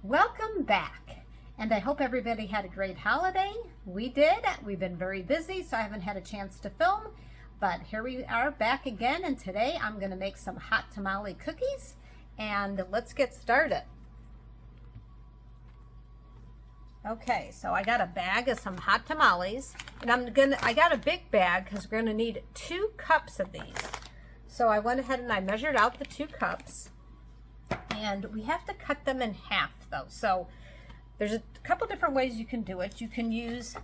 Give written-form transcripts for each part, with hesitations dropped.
Welcome back, and I hope everybody had a great holiday. We did. We've been very busy, so I haven't had a chance to film, but here we are back again, and today I'm going to make some hot tamale cookies, and let's get started. Okay, so I got a bag of some hot tamales, and I got a big bag because we're going to need 2 cups of these. So I went ahead and I measured out the 2 cups. And we have to cut them in half though. So there's a couple different ways you can do it. You can use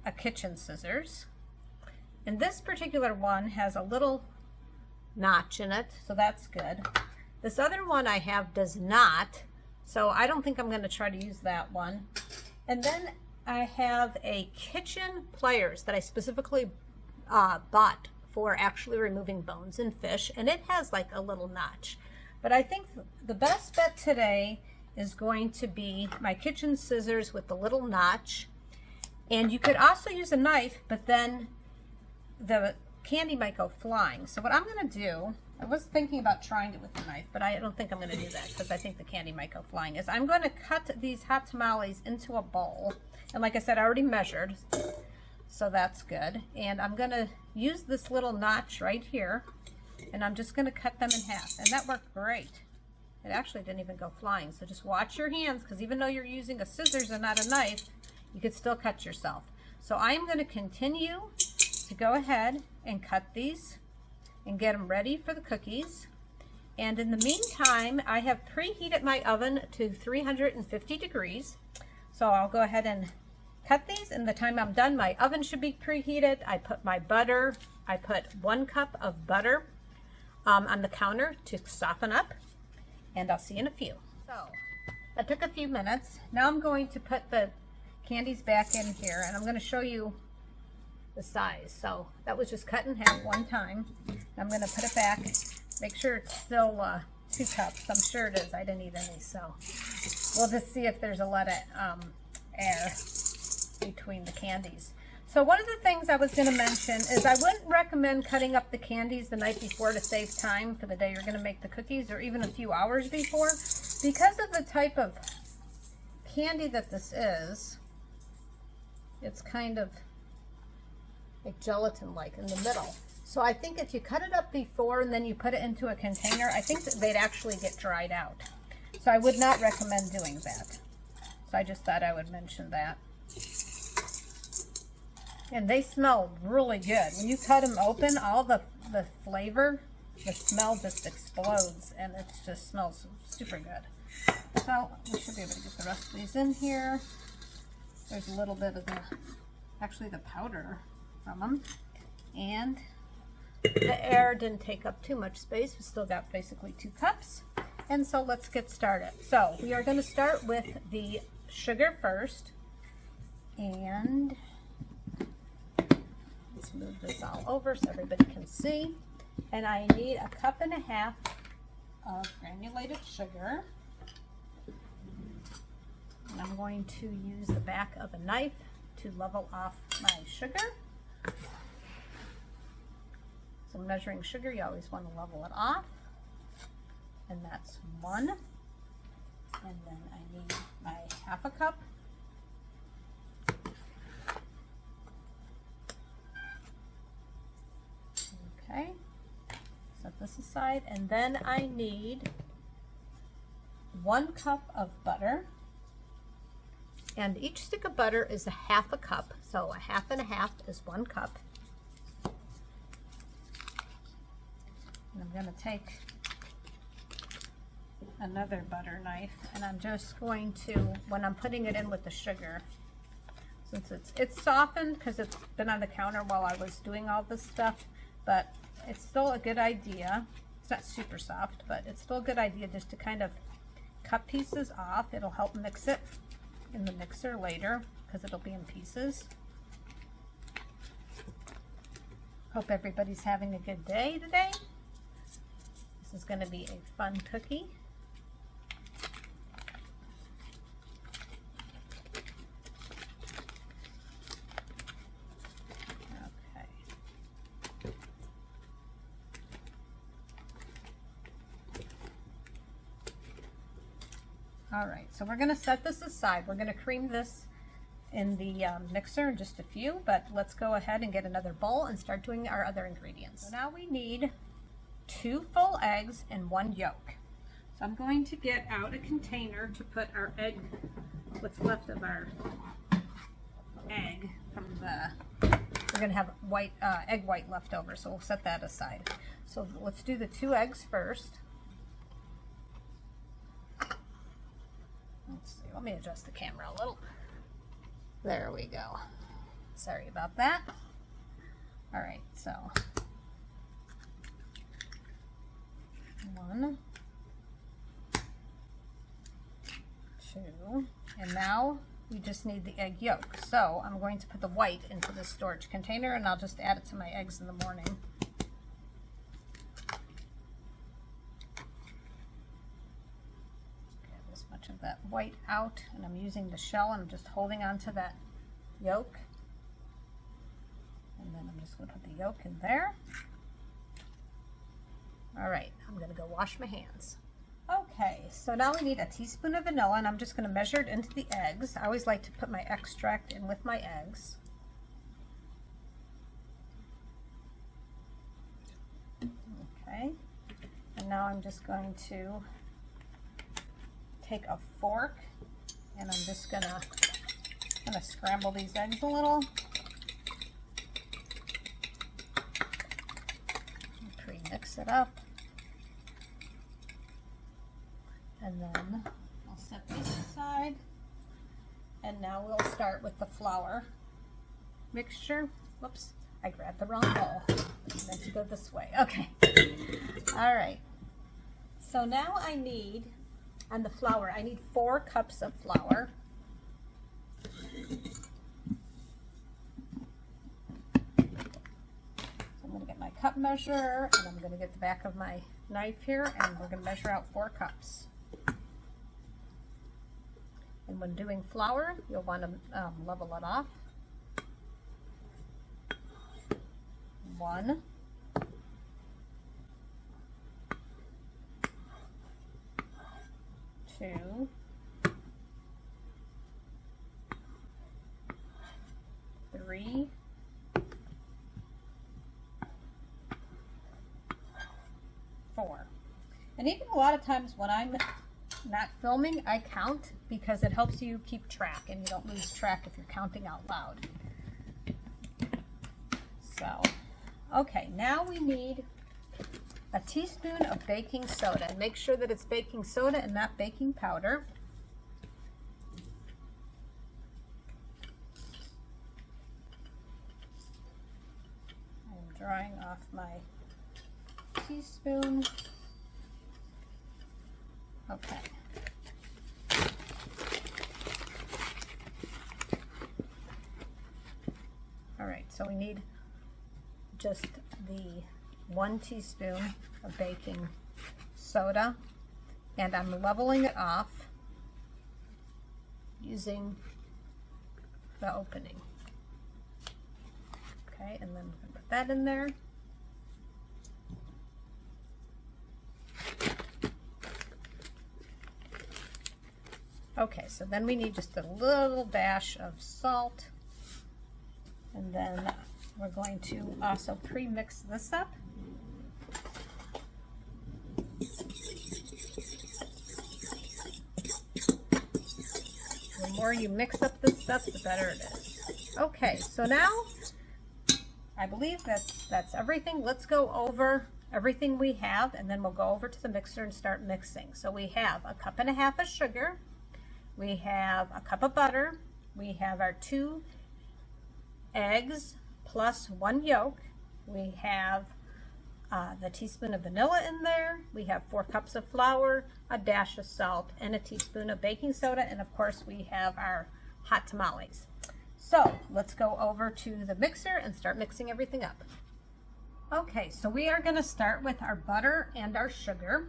a kitchen scissors. And this particular one has a little notch in it, so that's good. This other one I have does not, so I don't think I'm going to try to use that one. And then I have a kitchen pliers that I specifically bought for actually removing bones in fish, and it has like a little notch. But I think the best bet today is going to be my kitchen scissors with the little notch. And you could also use a knife, but then the candy might go flying. So what I'm going to do, I was thinking about trying it with a knife, but I don't think I'm going to do that because I think the candy might go flying, is I'm going to cut these hot tamales into a bowl. And like I said, I already measured, so that's good. And I'm going to use this little notch right here. And I'm just going to cut them in half. And that worked great. It actually didn't even go flying. So just watch your hands, because even though you're using a scissors and not a knife, you could still cut yourself. So I'm going to continue to go ahead and cut these and get them ready for the cookies. And in the meantime, I have preheated my oven to 350 degrees. So I'll go ahead and cut these. And the time I'm done, my oven should be preheated. I put my butter. I put 1 cup of butter on the counter to soften up, and I'll see you in a few. So that took a few minutes. Now I'm going to put the candies back in here, and I'm going to show you the size. So that was just cut in half one time. I'm going to put it back, make sure it's still 2 cups. I'm sure it is. I didn't eat any, so we'll just see if there's a lot of air between the candies. So one of the things I was going to mention is I wouldn't recommend cutting up the candies the night before to save time for the day you're going to make the cookies, or even a few hours before, because of the type of candy that this is. It's kind of like gelatin-like in the middle. So I think if you cut it up before and then you put it into a container, I think that they'd actually get dried out. So I would not recommend doing that. So I just thought I would mention that. And they smell really good. When you cut them open, all the flavor, the smell just explodes, and it just smells super good. So we should be able to get the rest of these in here. There's a little bit of the powder from them. And the air didn't take up too much space. We still got basically 2 cups. And so let's get started. So we are going to start with the sugar first. And move this all over so everybody can see. And I need 1.5 cups of granulated sugar. And I'm going to use the back of a knife to level off my sugar. So measuring sugar, you always want to level it off. And that's 1. And then I need my 1/2 cup. Okay, set this aside, and then I need 1 cup of butter, and each stick of butter is 1/2 cup, so 1/2 and 1/2 is 1 cup. And I'm going to take another butter knife, and I'm just going to, when I'm putting it in with the sugar, since it's softened because it's been on the counter while I was doing all this stuff, but it's still a good idea. It's not super soft, but it's still a good idea just to kind of cut pieces off. It'll help mix it in the mixer later because it'll be in pieces. Hope everybody's having a good day today. This is going to be a fun cookie. All right, so we're gonna set this aside. We're gonna cream this in the mixer in just a few, but let's go ahead and get another bowl and start doing our other ingredients. So now we need 2 full eggs and 1 yolk. So I'm going to get out a container to put our egg, what's left of our egg from we're gonna have white egg white left over, so we'll set that aside. So let's do the 2 eggs first. Let's see, let me adjust the camera a little. There we go. Sorry about that. All right, so 1, 2, and now we just need the egg yolk. So I'm going to put the white into the storage container, and I'll just add it to my eggs in the morning. Get as much of that white out, and I'm using the shell, and I'm just holding on to that yolk. And then I'm just going to put the yolk in there. All right, I'm going to go wash my hands. Okay, so now we need a teaspoon of vanilla, and I'm just going to measure it into the eggs. I always like to put my extract in with my eggs. Okay, and now I'm just going to take a fork, and I'm just going to scramble these eggs a little. Pre-mix it up. And then I'll set these aside. And now we'll start with the flour mixture. Whoops, I grabbed the wrong bowl. I meant to go this way. Okay. All right. So now I need, on the flour, I need 4 cups of flour. So I'm going to get my cup measure, and I'm going to get the back of my knife here, and we're going to measure out 4 cups. And when doing flour, you'll want to level it off. 1, 2, 3, 4. And even a lot of times when I'm not filming, I count, because it helps you keep track and you don't lose track if you're counting out loud. So, okay, now we need a teaspoon of baking soda, and make sure that it's baking soda and not baking powder. I'm drying off my teaspoon. Okay. All right, so we need just the 1 teaspoon of baking soda, and I'm leveling it off using the opening. Okay, and then we're going to put that in there. Okay, so then we need just a little dash of salt, and then we're going to also pre-mix this up. The more you mix up this stuff, the better it is. Okay, so now I believe that's everything. Let's go over everything we have, and then we'll go over to the mixer and start mixing. So we have 1.5 cups of sugar. We have a cup of butter. We have our 2 eggs plus 1 yolk. We have the teaspoon of vanilla in there. We have 4 cups of flour, a dash of salt, and a teaspoon of baking soda. And of course, we have our hot tamales. So let's go over to the mixer and start mixing everything up. Okay, so we are going to start with our butter and our sugar.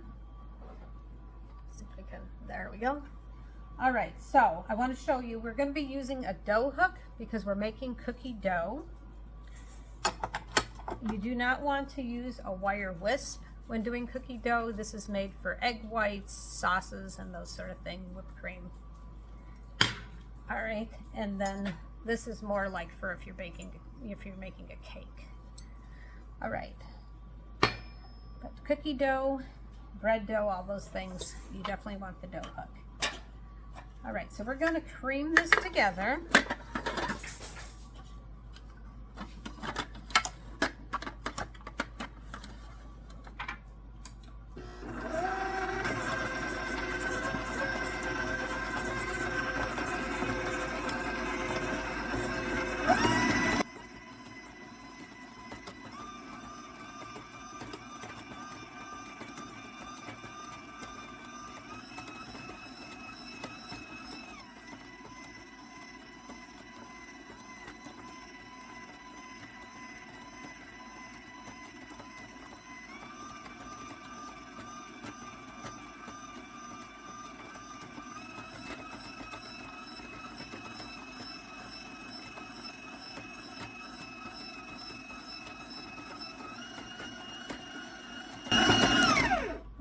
Let's see if we can, there we go. All right, so I want to show you, we're going to be using a dough hook because we're making cookie dough. You do not want to use a wire wisp when doing cookie dough. This is made for egg whites, sauces, and those sort of things, whipped cream. All right, and then this is more like for if you're making a cake. All right, but cookie dough, bread dough, all those things, you definitely want the dough hook. All right, so we're going to cream this together.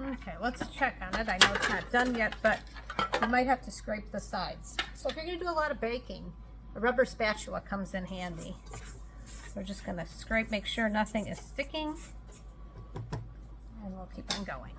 Okay, let's check on it. I know it's not done yet, but you might have to scrape the sides. So if you're going to do a lot of baking, a rubber spatula comes in handy. We're just going to scrape, make sure nothing is sticking, and we'll keep on going.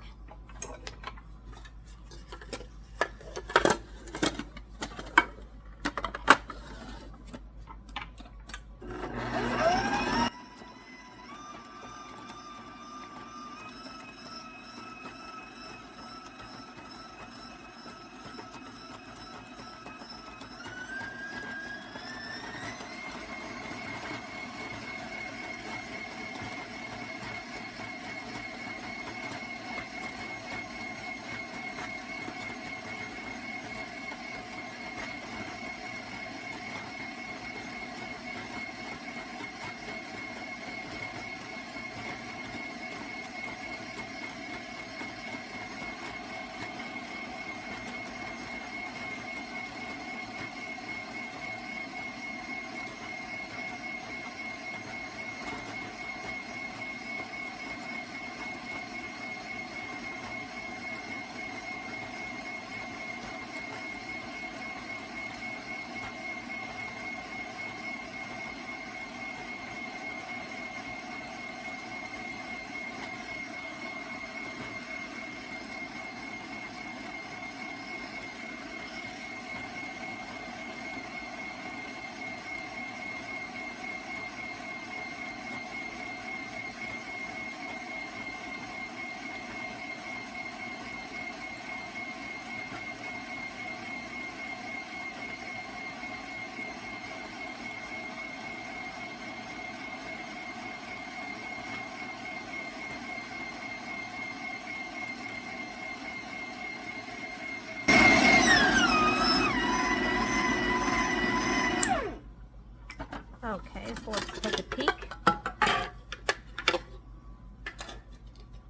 Okay, so let's take a peek.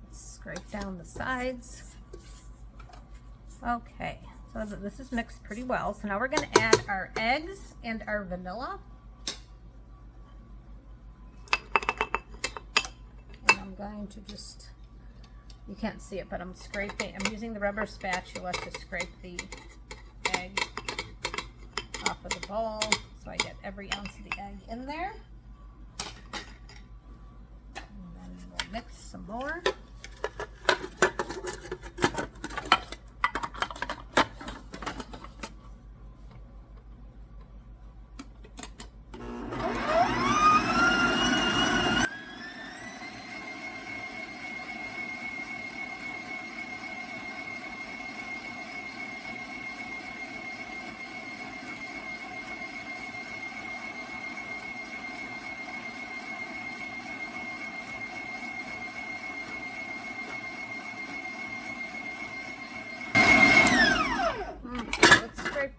Let's scrape down the sides. Okay, so this is mixed pretty well. So now we're going to add our eggs and our vanilla. And I'm going to just, you can't see it, but I'm scraping, I'm using the rubber spatula to scrape the egg off of the bowl. So I get every ounce of the egg in there. And then we'll mix some more.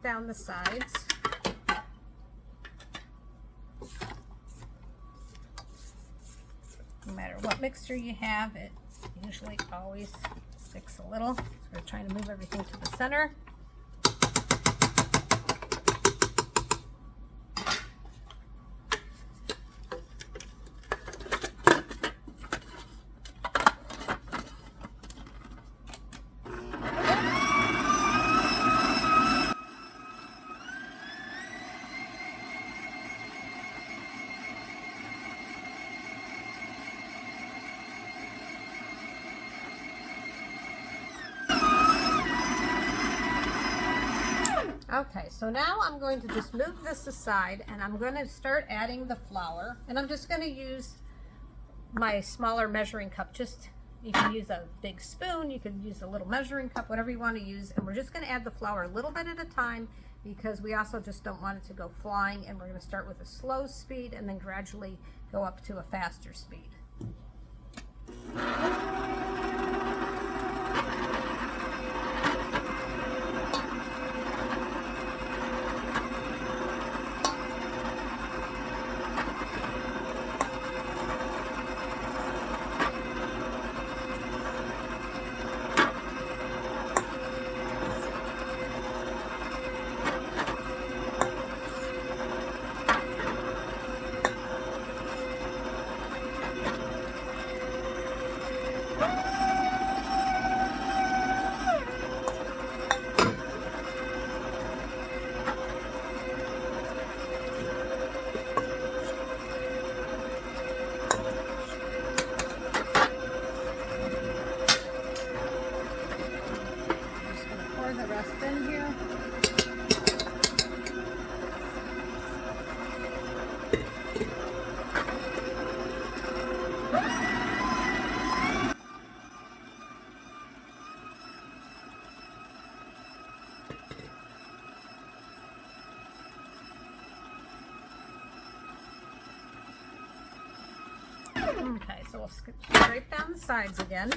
Down the sides. No matter what mixture you have, it usually always sticks a little. So we're trying to move everything to the center. Okay, so now I'm going to just move this aside and I'm going to start adding the flour. And I'm just going to use my smaller measuring cup. Just, you can use a big spoon, you can use a little measuring cup, whatever you want to use. And we're just going to add the flour a little bit at a time because we also just don't want it to go flying. And we're going to start with a slow speed and then gradually go up to a faster speed. Okay, so we'll scrape down the sides again.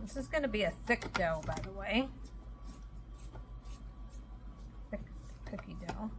This is going to be a thick dough, by the way. Thick cookie dough.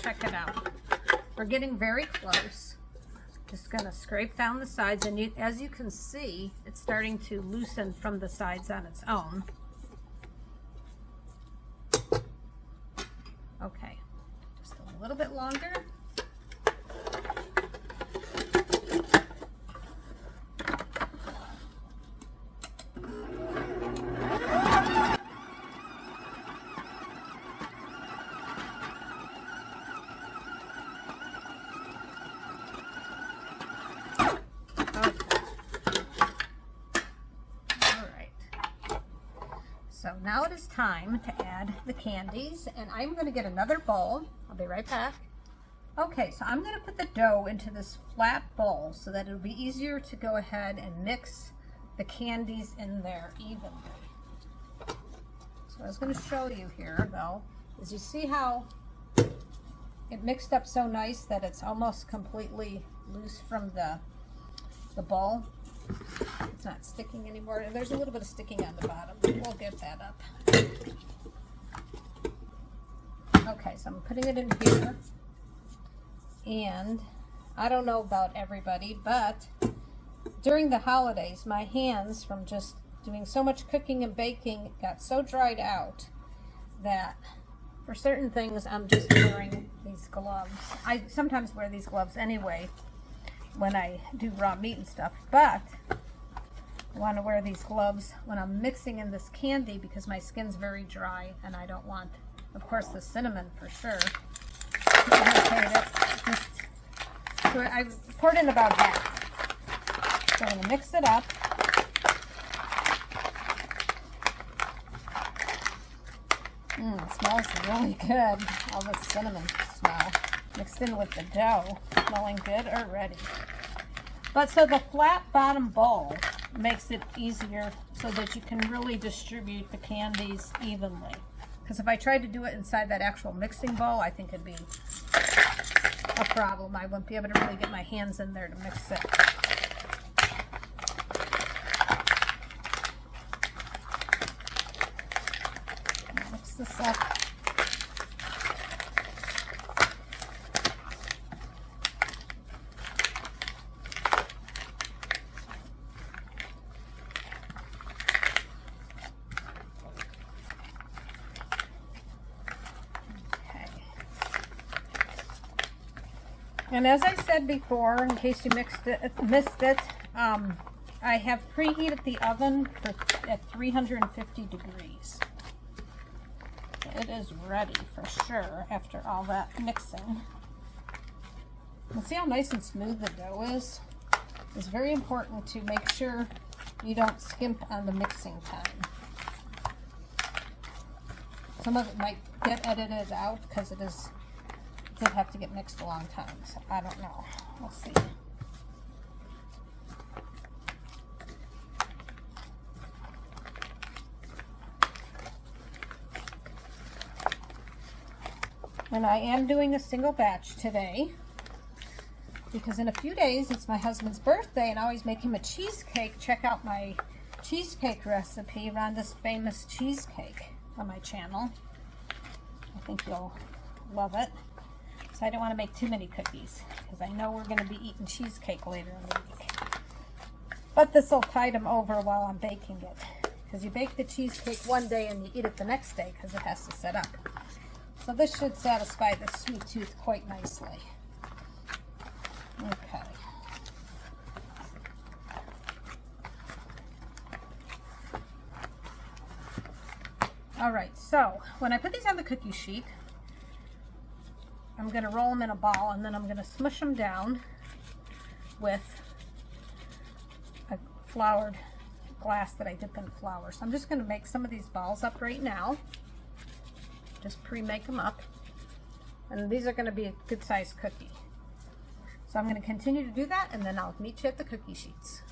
Check it out. We're getting very close. Just gonna scrape down the sides, and as you can see, it's starting to loosen from the sides on its own. Okay, just a little bit longer. So now it is time to add the candies, and I'm going to get another bowl. I'll be right back. Okay, so I'm going to put the dough into this flat bowl so that it'll be easier to go ahead and mix the candies in there evenly. So what I was going to show you here, though, is you see how it mixed up so nice that it's almost completely loose from the bowl. It's not sticking anymore. There's a little bit of sticking on the bottom. We'll get that up. Okay, so I'm putting it in here. And I don't know about everybody, but during the holidays, my hands from just doing so much cooking and baking got so dried out that for certain things I'm just wearing these gloves. I sometimes wear these gloves anyway when I do raw meat and stuff, but I want to wear these gloves when I'm mixing in this candy because my skin's very dry and I don't want, of course, the cinnamon for sure. I poured in about half. So I'm going to mix it up. It smells really good. All the cinnamon smell mixed in with the dough. Smelling good already. But so the flat bottom bowl makes it easier so that you can really distribute the candies evenly. Because if I tried to do it inside that actual mixing bowl, I think it'd be a problem. I wouldn't be able to really get my hands in there to mix it. Mix this up. And as I said before, in case you missed it, I have preheated the oven at 350 degrees. It is ready for sure after all that mixing. And see how nice and smooth the dough is? It's very important to make sure you don't skimp on the mixing time. Some of it might get edited out because it did have to get mixed a long time, so I don't know. We'll see. And I am doing a single batch today because in a few days it's my husband's birthday and I always make him a cheesecake. Check out my cheesecake recipe, Rhonda's Famous Cheesecake, on my channel. I think you'll love it. So I don't want to make too many cookies because I know we're going to be eating cheesecake later in the week. But this will tide them over while I'm baking it. Because you bake the cheesecake one day and you eat it the next day because it has to set up. So this should satisfy the sweet tooth quite nicely. Okay. Alright, so when I put these on the cookie sheet, I'm going to roll them in a ball and then I'm going to smush them down with a floured glass that I dip in flour. So I'm just going to make some of these balls up right now. Just pre-make them up. And these are going to be a good sized cookie. So I'm going to continue to do that and then I'll meet you at the cookie sheets.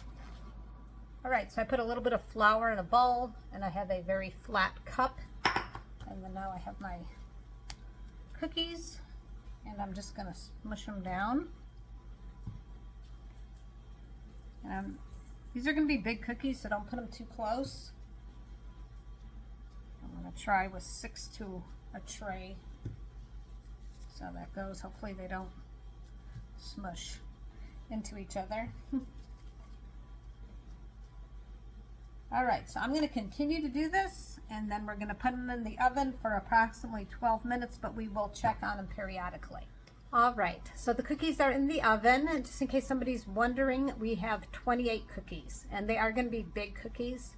Alright, so I put a little bit of flour in a bowl and I have a very flat cup. And then now I have my cookies. And I'm just going to smush them down. These are going to be big cookies, so don't put them too close. I'm going to try with 6 to a tray. So that goes. Hopefully they don't smush into each other. Alright, so I'm going to continue to do this, and then we're going to put them in the oven for approximately 12 minutes, but we will check on them periodically. Alright, so the cookies are in the oven, and just in case somebody's wondering, we have 28 cookies, and they are going to be big cookies.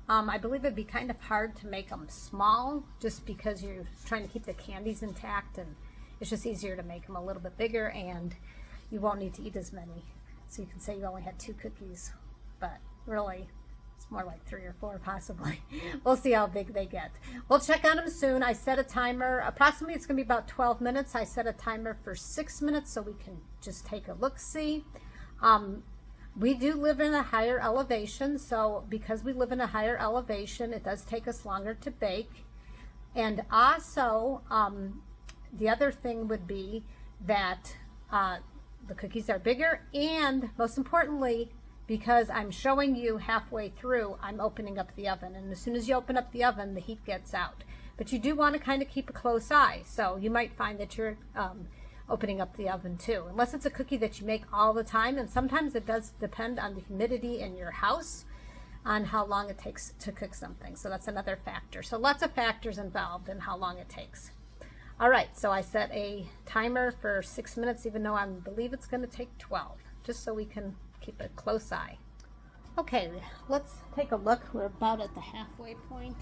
I believe it'd be kind of hard to make them small, just because you're trying to keep the candies intact, and it's just easier to make them a little bit bigger, and you won't need to eat as many. So you can say you only had 2 cookies, but really, it's more like 3 or 4 possibly. We'll see how big they get. We'll check on them soon. I set a timer. Approximately it's going to be about 12 minutes. I set a timer for 6 minutes so we can just take a look-see. We do live in a higher elevation, so because we live in a higher elevation, it does take us longer to bake. And also, the other thing would be that the cookies are bigger, and most importantly, because I'm showing you halfway through, I'm opening up the oven. And as soon as you open up the oven, the heat gets out. But you do want to kind of keep a close eye. So you might find that you're opening up the oven too. Unless it's a cookie that you make all the time. And sometimes it does depend on the humidity in your house on how long it takes to cook something. So that's another factor. So lots of factors involved in how long it takes. All right, so I set a timer for 6 minutes, even though I believe it's going to take 12, just so we can keep a close eye. Okay, let's take a look. We're about at the halfway point,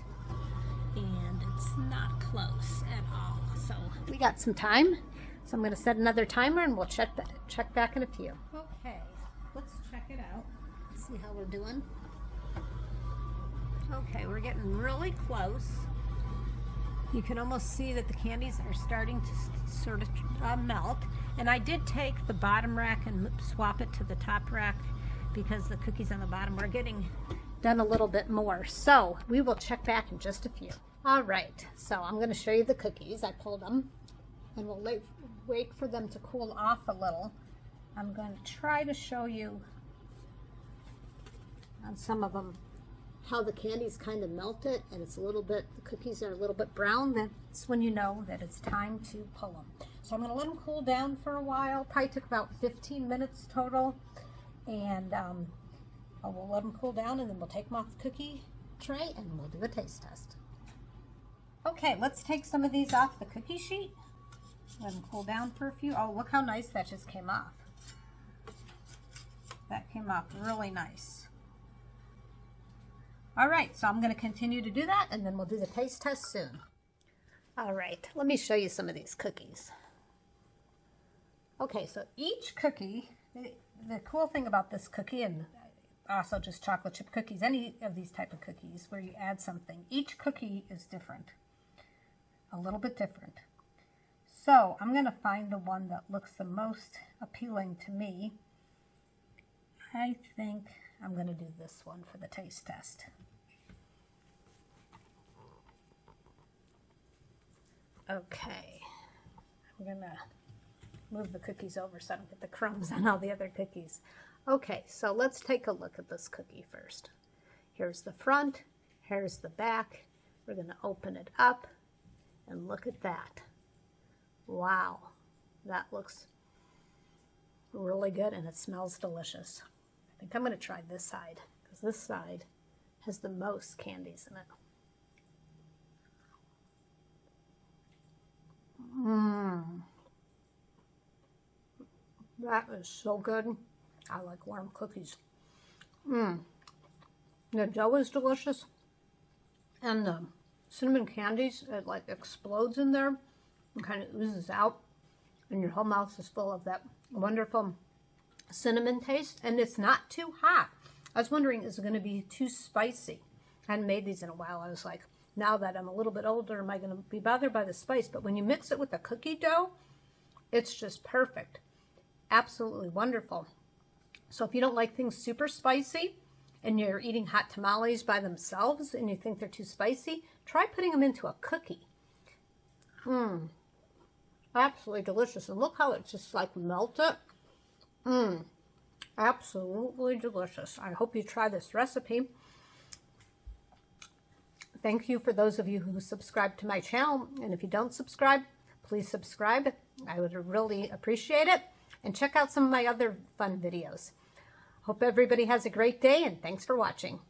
and it's not close at all. So we got some time. So I'm going to set another timer, and we'll check back in a few. Okay, let's check it out. Let's see how we're doing. Okay, we're getting really close. You can almost see that the candies are starting to sort of melt. And I did take the bottom rack and swap it to the top rack because the cookies on the bottom were getting done a little bit more. So we will check back in just a few. All right, so I'm going to show you the cookies. I pulled them, and we'll wait for them to cool off a little. I'm going to try to show you on some of them how the candy's kind of melted, and it's a little bit, the cookies are a little bit brown. That's when you know that it's time to pull them. So I'm going to let them cool down for a while. Probably took about 15 minutes total, and we'll let them cool down, and then we'll take them off the cookie tray and we'll do a taste test. Okay, let's take some of these off the cookie sheet. Let them cool down for a few. Oh, look how nice that just came off. That came off really nice. All right, so I'm going to continue to do that, and then we'll do the taste test soon. All right, let me show you some of these cookies. Okay, so each cookie, the cool thing about this cookie, and also just chocolate chip cookies, any of these type of cookies where you add something, each cookie is different, a little bit different. So I'm going to find the one that looks the most appealing to me. I think I'm going to do this one for the taste test. Okay, I'm going to move the cookies over so I don't get the crumbs on all the other cookies. Okay, so let's take a look at this cookie first. Here's the front, here's the back. We're going to open it up and look at that. Wow, that looks really good and it smells delicious. I think I'm going to try this side because this side has the most candies in it. That is so good. I like warm cookies. The dough is delicious, and the cinnamon candies, it like explodes in there and kind of oozes out, and your whole mouth is full of that wonderful cinnamon taste, and it's not too hot. I was wondering, is it going to be too spicy? I hadn't made these in a while. I was like, now that I'm a little bit older, am I going to be bothered by the spice? But when you mix it with the cookie dough, it's just perfect. Absolutely wonderful. So if you don't like things super spicy and you're eating hot tamales by themselves and you think they're too spicy, try putting them into a cookie. Absolutely delicious. And look how it just like melted. Absolutely delicious. I hope you try this recipe. Thank you for those of you who subscribe to my channel. And if you don't subscribe, please subscribe. I would really appreciate it. And check out some of my other fun videos. Hope everybody has a great day, and thanks for watching.